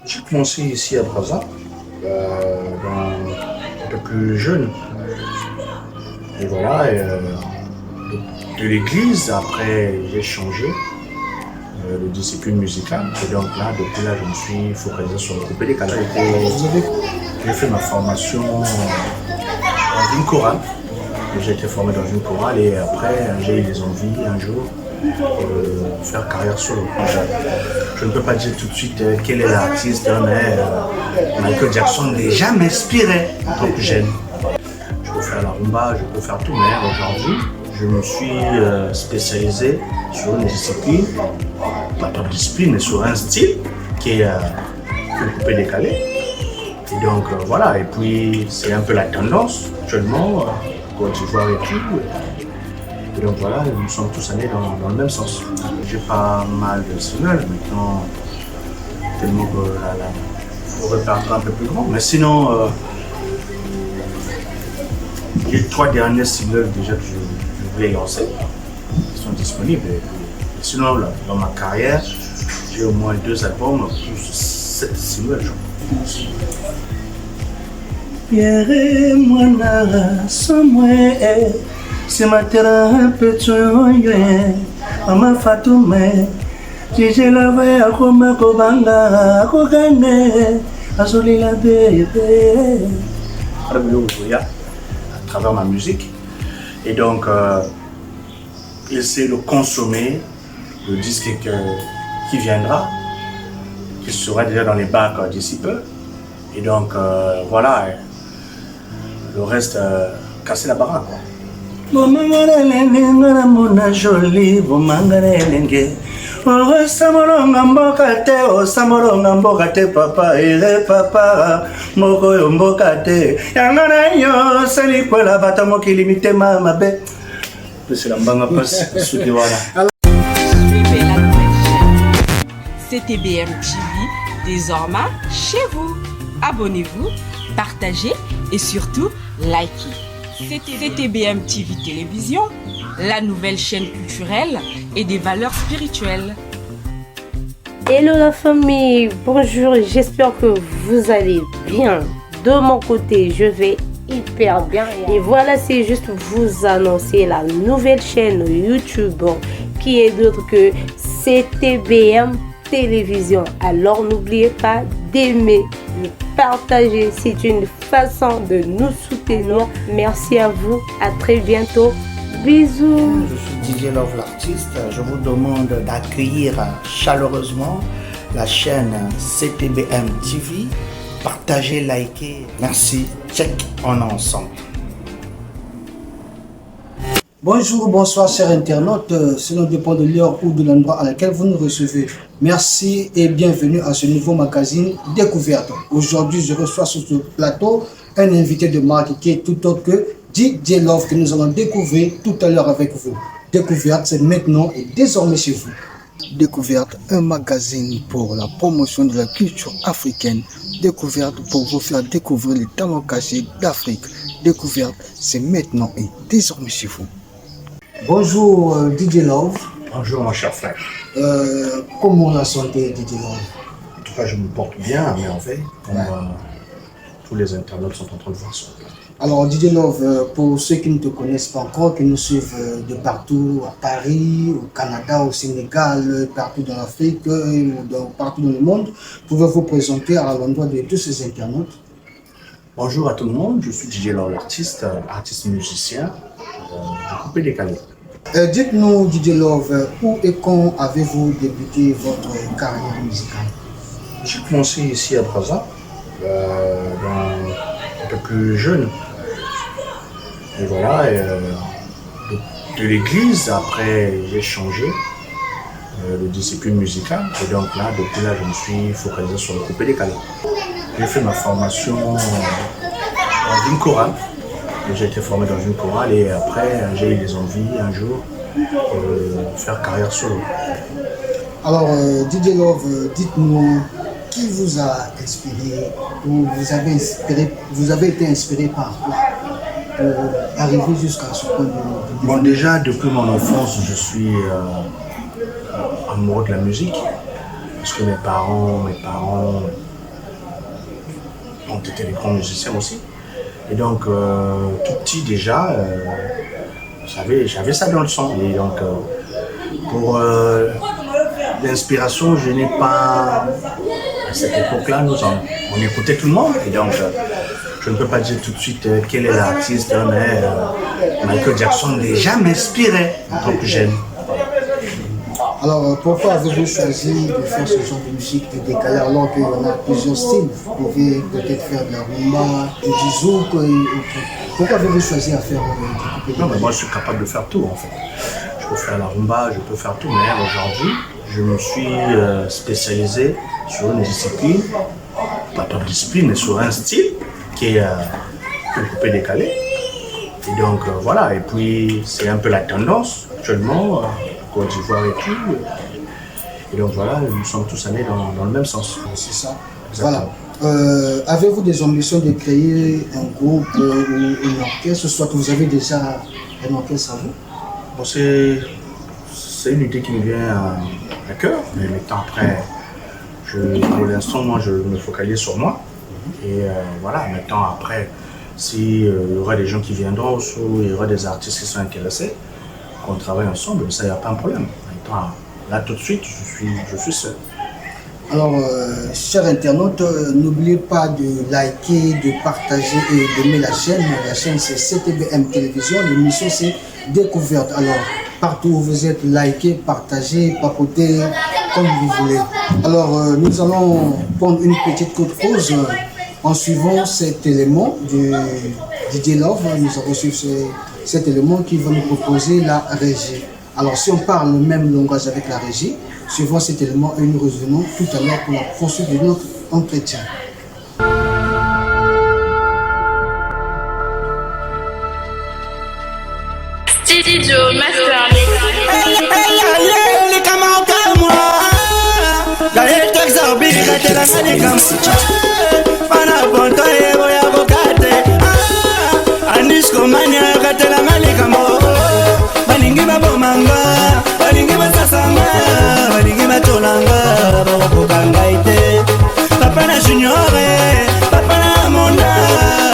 J'ai commencé ici à Brazza, un peu plus jeune. Et voilà, de l'église, après j'ai changé de discipline musicale. Et donc là, depuis là, je me suis focalisé sur le groupe EDK. J'ai fait ma formation dans une chorale. J'ai été formé dans une chorale et après j'ai eu des envies un jour de faire carrière solo. Je ne peux pas dire tout de suite quel est l'artiste, mais Michael Jackson déjà m'inspirait en tant que jeune. Je peux faire la rumba, je peux faire tout, mais aujourd'hui je me suis spécialisé sur une discipline, pas une discipline, mais sur un style qui est le coupé décalé. Et donc voilà, et puis c'est un peu la tendance actuellement. Côte d'Ivoire et tout. Et donc voilà, nous sommes tous allés dans le même sens. J'ai pas mal de singles maintenant, tellement que le répertoire est un peu plus grand. Mais sinon, j'ai 3 derniers singles déjà que je voulais lancer, qui sont disponibles. Et sinon, là, dans ma carrière, j'ai au moins 2 albums, plus 7 singles, je pense. Pierre mwana somwe c'est ma terre un peu tsoye mama Fatoumé j'ai la voix à comme kobanga kokane azoli la bébé à travers ma musique et donc essayer de consommer le disque qui viendra, qui sera déjà dans les bacs d'ici peu et donc voilà. Le reste, casser la baraque. Samolonga mboka te papa ere papa moko yo mboka te yanga na yo sali kwela bata mokili mitema mabe c'est la mbanga passe suki wana. Suivez la nouvelle chaîne CTBM TV désormais chez vous. Abonnez-vous, partagez et surtout likez. CTBM TV Télévision, la nouvelle chaîne culturelle et des valeurs spirituelles. Hello la famille, bonjour, j'espère que vous allez bien. De mon côté, je vais hyper bien. Et voilà, c'est juste vous annoncer la nouvelle chaîne YouTube qui est d'autre que CTBM Télévision. Alors n'oubliez pas d'aimer, de partager, c'est une façon de nous soutenir. Merci à vous, à très bientôt. Bisous. Je suis DJ Love l'artiste. Je vous demande d'accueillir chaleureusement la chaîne CTBM TV. Partagez, likez. Merci. Check, on est ensemble. Bonjour, bonsoir chers internautes, cela dépend de l'heure ou de l'endroit à laquelle vous nous recevez. Merci et bienvenue à ce nouveau magazine Découverte. Aujourd'hui, je reçois sur ce plateau un invité de marque qui est tout autre que DJ Love que nous allons découvrir tout à l'heure avec vous. Découverte, c'est maintenant et désormais chez vous. Découverte, un magazine pour la promotion de la culture africaine. Découverte pour vous faire découvrir les talents cachés d'Afrique. Découverte, c'est maintenant et désormais chez vous. Bonjour DJ Love. Bonjour mon cher frère. Comment la santé DJ Love? En tout cas je me porte bien, mais en fait, comme tous les internautes sont en train de voir ça. Alors DJ Love, pour ceux qui ne te connaissent pas encore, qui nous suivent de partout, à Paris, au Canada, au Sénégal, partout dans l'Afrique, partout dans le monde, pouvez-vous présenter à l'endroit de tous ces internautes? Bonjour à tout le monde, je suis DJ Love l'artiste, artiste musicien, de coupé décalé. Dites-nous DJ Love, où et quand avez-vous débuté votre carrière musicale? J'ai commencé ici à Brazza, un peu plus jeune. Et voilà, de l'église, après j'ai changé de discipline musicale. Et donc là, depuis là, je me suis focalisé sur le coupé décalé. J'ai fait ma formation dans une chorale. J'ai été formé dans une chorale et après j'ai eu des envies un jour de faire carrière solo. Alors DJ Love, dites-nous qui vous a inspiré ou vous avez été inspiré par quoi pour arriver jusqu'à ce point de... Bon, déjà depuis mon enfance, je suis amoureux de la musique parce que mes parents ont été des grands musiciens aussi. Et donc, tout petit déjà, j'avais ça dans le sang. Et donc, pour l'inspiration, je n'ai pas... À cette époque-là, on écoutait tout le monde. Et donc, je ne peux pas dire tout de suite quel est l'artiste, mais Michael Jackson déjà m'inspirait en tant que jeune. Alors, pourquoi avez-vous choisi de faire ce genre de musique décalée alors qu'il y en a plusieurs styles? Vous pouvez peut-être faire de la rumba, du zouk et autres. Pourquoi avez-vous choisi à faire Non, mais moi, je suis capable de faire tout, en fait. Je peux faire la rumba, je peux faire tout, mais aujourd'hui, je me suis spécialisé sur une discipline, pas une discipline, mais sur un style qui est le coupé décalé. Et donc, voilà, et puis c'est un peu la tendance actuellement. Côte d'Ivoire et tout. Et donc voilà, nous sommes tous allés dans le même sens. C'est ça. Exactement. Voilà. Avez-vous des ambitions de créer un groupe ou une orchestre, soit que vous avez déjà un orchestre à vous? Bon, c'est une idée qui me vient à cœur, mais maintenant après, pour l'instant, moi je me focalise sur moi. Et voilà, maintenant après, s'il y aura des gens qui viendront ou il y aura des artistes qui sont intéressés, qu'on travaille ensemble, ça, il n'y a pas un problème. Là, tout de suite, je suis seul. Alors, chers internautes, n'oubliez pas de liker, de partager et d'aimer la chaîne. La chaîne, c'est CTBM Télévision. L'émission, c'est Découverte. Alors, partout où vous êtes, likez, partagez, papotez, comme vous voulez. Alors, nous allons prendre une petite courte pause en suivant cet élément du DJ Love. Nous avons suivi cet élément qui va nous proposer la régie. Alors si on parle le même langage avec la régie, suivant cet élément et nous revenons tout à l'heure pour la poursuite de notre entretien. Studio Master balingi babomanga balingi basasanga balingi batolanga bakokoka ngai te papa na juniore papa na monda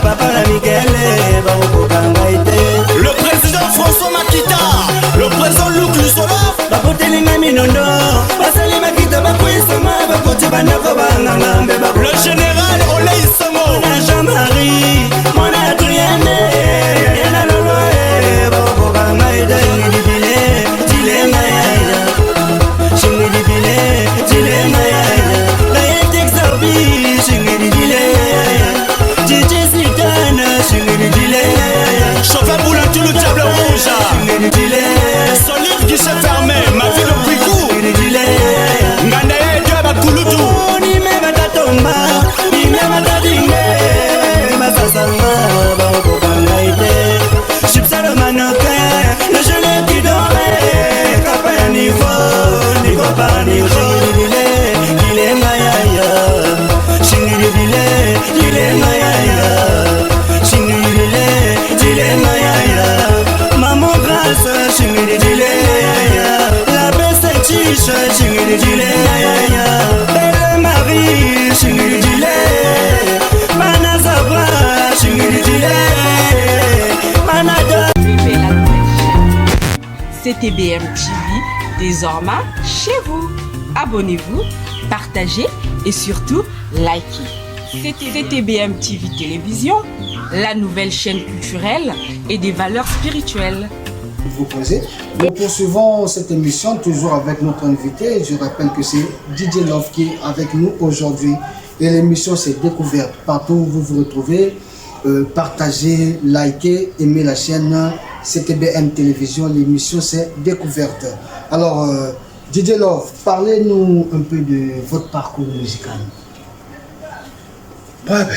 papa na mikele bakokoka ngai te le président François Makita le président Luc Lusolo bakotelinga minondo basali makita bakoisama bakoti bandako bangangambe le général Olei Songo na Jean-Marie mon Adrienne yana lolo bakokoka ngai te chauffeur boulot tout le diable rouge solide guichet fermé ma vie le plus court nganda ya dieu bakulutu ni me batatomba ni me batadinge basasanga bakokanga ite chipsalo manoke le jeune qui dormait kapa ya niveau niko par niveau dile mayaya shingiri dile mayaya maman grâce chingiri dile la bête chiche chingiri dile belle Marie chingiri dile manazabra chingiri dile manada. Suivez la nouvelle chaîne CTBM TV désormais chez vous. Abonnez-vous, partagez et surtout likez. CTBM TV Télévision, la nouvelle chaîne culturelle et des valeurs spirituelles. Vous posez. Nous poursuivons cette émission toujours avec notre invité. Je rappelle que c'est DJ Love qui est avec nous aujourd'hui. Et l'émission c'est Découverte. Partout où vous vous retrouvez, partagez, likez, aimez la chaîne CTBM Télévision. L'émission c'est Découverte. Alors, DJ Love, parlez-nous un peu de votre parcours musical. Ouais,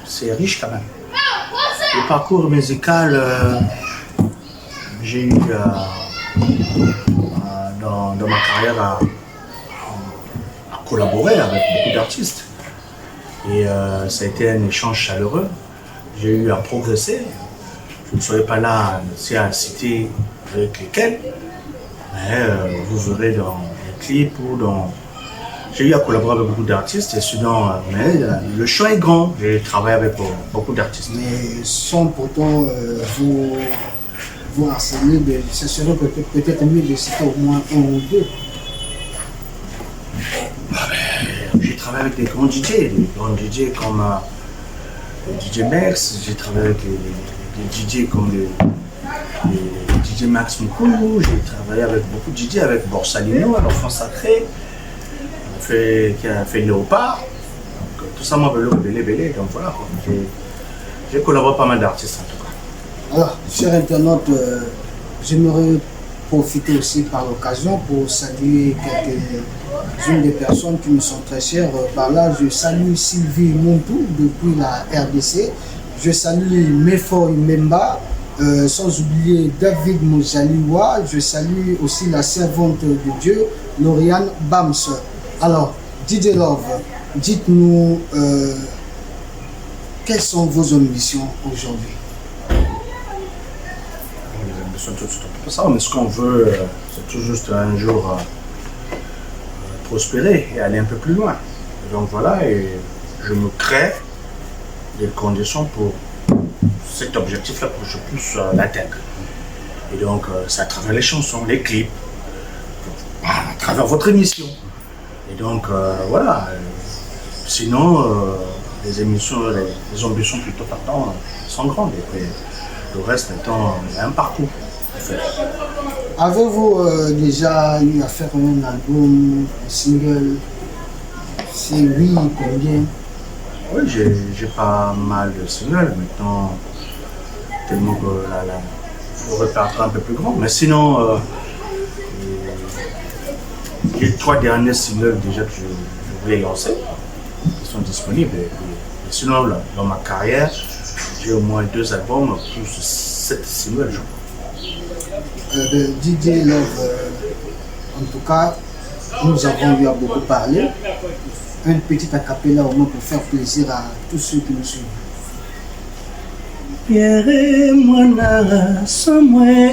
c'est riche quand même. Le parcours musical, j'ai eu dans ma carrière à collaborer avec beaucoup d'artistes. Et ça a été un échange chaleureux. J'ai eu à progresser. Je ne serai pas là à citer avec lesquels, mais vous verrez dans les clips ou dans J'ai eu à collaborer avec beaucoup d'artistes, et sinon, mais le champ est grand. J'ai travaillé avec beaucoup d'artistes. Mais sans pourtant vous enseigner, ce serait peut-être mieux de citer au moins un ou deux. J'ai travaillé avec des grands DJ comme DJ Max, j'ai travaillé avec des DJ comme les DJ Max Moukoulou, j'ai travaillé avec beaucoup de DJ, avec Borsalino, l'enfant sacré, qui a fait Léopard, donc, tout ça m'a belé, donc voilà, j'ai collaboré pas mal d'artistes en tout cas. Alors, chers internautes, j'aimerais profiter aussi par l'occasion pour saluer quelques-unes des personnes qui me sont très chères. Par là, je salue Sylvie Montou depuis la RDC. Je salue Mefoy Memba, sans oublier David Mojaliwa. Je salue aussi la servante de Dieu, Lauriane Bams. Alors, DJ Love, dites-nous quelles sont vos ambitions aujourd'hui? Mais ce qu'on veut, c'est tout juste un jour prospérer et aller un peu plus loin. Et donc voilà, et je me crée des conditions pour cet objectif-là, pour que je puisse l'atteindre. Et donc, c'est à travers les chansons, les clips, à travers votre émission. Et donc, voilà. Sinon, les émissions, les ambitions plutôt partant sont grandes. Et puis, le reste étant un parcours. Avez-vous déjà eu à faire un album, un single? Si oui, combien? Oui, j'ai pas mal de singles maintenant, tellement que le répertoire est un peu plus grand. Mais sinon, les 3 derniers singles déjà que je voulais lancer, qui sont disponibles. Et sinon, là, dans ma carrière, j'ai au moins 2 albums, plus 7 singles, je crois. DJ Love, en tout cas, nous avons eu à beaucoup parler. Un petit acapella au moins pour faire plaisir à tous ceux qui nous suivent. Pierre mwana somwe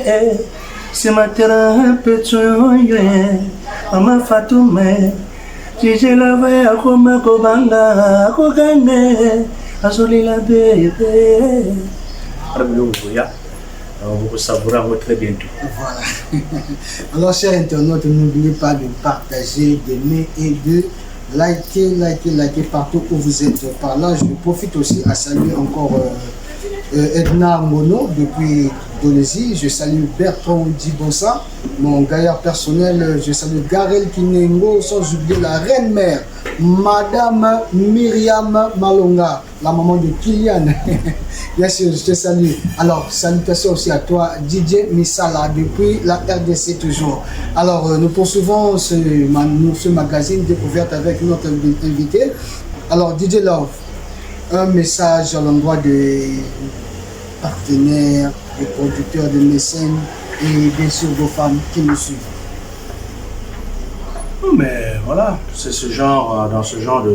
c'est ma terre un peu tsoye ama fatume DJ Love akoma kobanga akogane azolila bébé. Vous le saurez très bientôt. Voilà. Alors, chers internautes, n'oubliez pas de partager, d'aimer et de liker partout où vous êtes. Par là, je profite aussi à saluer encore Edna Mono depuis Indonésie. Je salue Bertrand Dibosa, mon gaillard personnel. Je salue Garel Kinengo, sans oublier la reine-mère, Madame Myriam Malonga, la maman de Kylian. Bien sûr, je te salue. Alors, salutations aussi à toi, DJ Misala, depuis la RDC toujours. Alors, nous poursuivons ce magazine découverte avec notre invité. Alors, DJ Love, un message à l'endroit des partenaires, des producteurs, des mécènes et bien sûr vos femmes qui nous suivent. Mais voilà, c'est ce genre, dans ce genre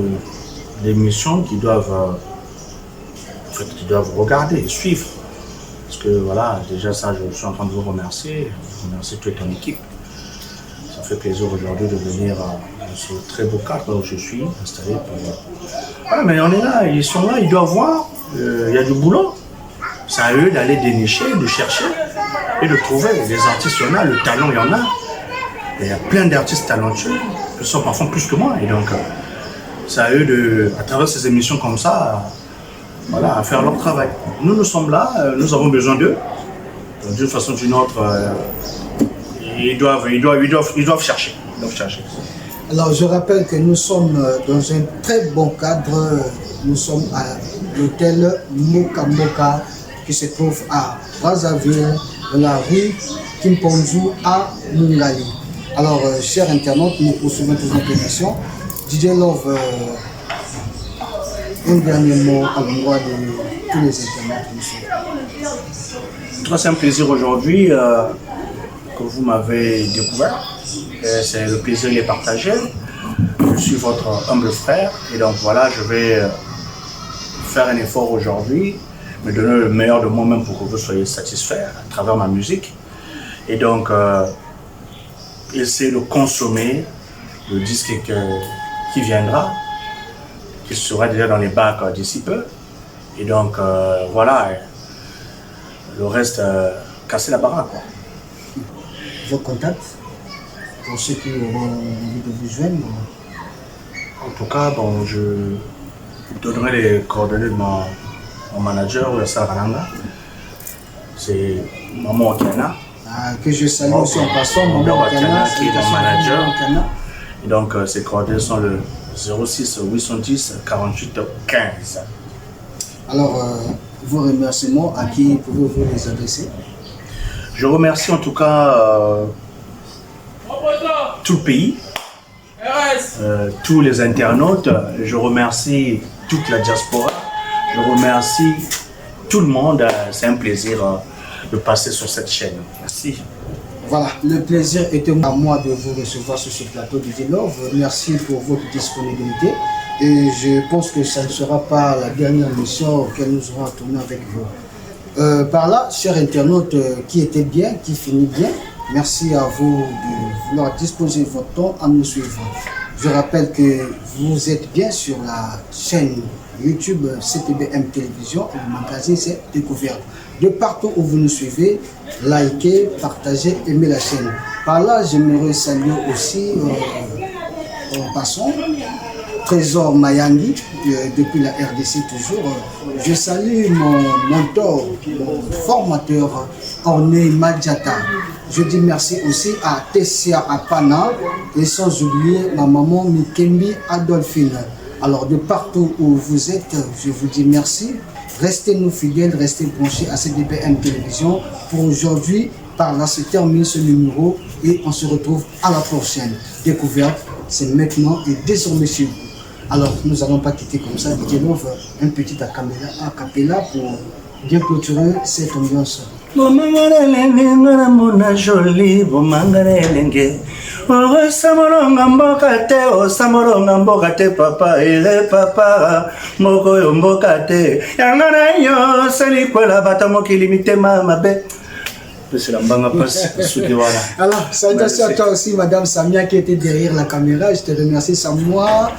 d'émissions qui doivent regarder et suivre. Parce que voilà, déjà ça, je suis en train de vous remercier toute ton équipe. Ça fait plaisir aujourd'hui de venir dans ce très beau cadre où je suis installé. Voilà, mais on est là, ils sont là, ils doivent voir, il y a du boulot. C'est à eux d'aller dénicher, de chercher et de trouver. Les artistes, il y en a, le talent, il y en a. Il y a plein d'artistes talentueux qui sont parfois plus que moi. Et donc, c'est à eux, à travers ces émissions comme ça, voilà, à faire leur travail. Nous sommes là, nous avons besoin d'eux. D'une façon ou d'une autre, ils doivent chercher. Alors, je rappelle que nous sommes dans un très bon cadre. Nous sommes à l'hôtel Moka Moka qui se trouve à Brazzaville, dans la rue Kimponzu à Mungali. Alors, chers internautes, nous poursuivons toute notre émission. DJ Love, un dernier mot à l'endroit de tous les internautes. C'est un plaisir aujourd'hui que vous m'avez découvert. C'est le plaisir de les partager. Je suis votre humble frère et donc voilà, je vais faire un effort aujourd'hui, me donner le meilleur de moi-même pour que vous soyez satisfaits à travers ma musique. Et donc, essayer de consommer le disque qui viendra, qui sera déjà dans les bacs d'ici peu. Et donc, voilà, le reste, casser la baraque, quoi. Vos contacts, pour ceux qui auront envie de vous joindre. En tout cas, bon, je donnerai les coordonnées de mon manager, Sarananga. C'est Maman Okana. Que je salue aussi en passant, Maman Okana, qui est mon manager. Okana. Et donc, ses coordonnées sont le 06 810 48 15. Alors, vos remerciements, à qui pouvez-vous les adresser? Je remercie en tout cas tout le pays, tous les internautes. Je remercie toute la diaspora. Je remercie tout le monde. C'est un plaisir de passer sur cette chaîne. Merci. Voilà, le plaisir était à moi de vous recevoir sur ce plateau de Dilove. Merci pour votre disponibilité. Et je pense que ça ne sera pas la dernière mission auquel nous aurons à tourner avec vous. Par là, chers internautes, qui étaient bien, qui finit bien, merci à vous de vouloir disposer votre temps à nous suivre. Je rappelle que vous êtes bien sur la chaîne YouTube CTBM Télévision et le magazine c'est Découverte. De partout où vous nous suivez, likez, partagez, aimez la chaîne. Par là, j'aimerais saluer aussi, en passant, Trésor Mayandi, depuis la RDC toujours. Je salue mon mentor, mon formateur, Orné Madjata. Je dis merci aussi à Tessia Apana et sans oublier ma maman Mikembi Adolphine. Alors de partout où vous êtes, je vous dis merci. Restez nous fidèles, restez branchés à CTBM Télévision. Pour aujourd'hui, par là se termine ce numéro et on se retrouve à la prochaine. Découverte, c'est maintenant et désormais chez vous. Alors, nous n'allons pas quitter comme ça. DJ Love, un petit acapella pour bien clôturer cette ambiance. Samolonga mboka te papa ere papa moko yo mboka te yanga na yo sali kwela bata mokili mitema mabe. Alors, salutations à toi aussi, Madame Samia, qui était derrière la caméra. Je te remercie, Samoura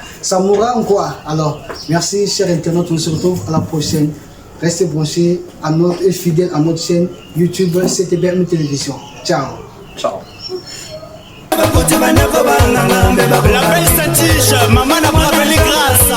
quoi. Alors, merci, chers internautes. On se retrouve à la prochaine. Restez branchés et fidèles à notre chaîne YouTube CTBM Télévision. Ciao. Ciao. La belle Satiche, maman n'a pas grâce.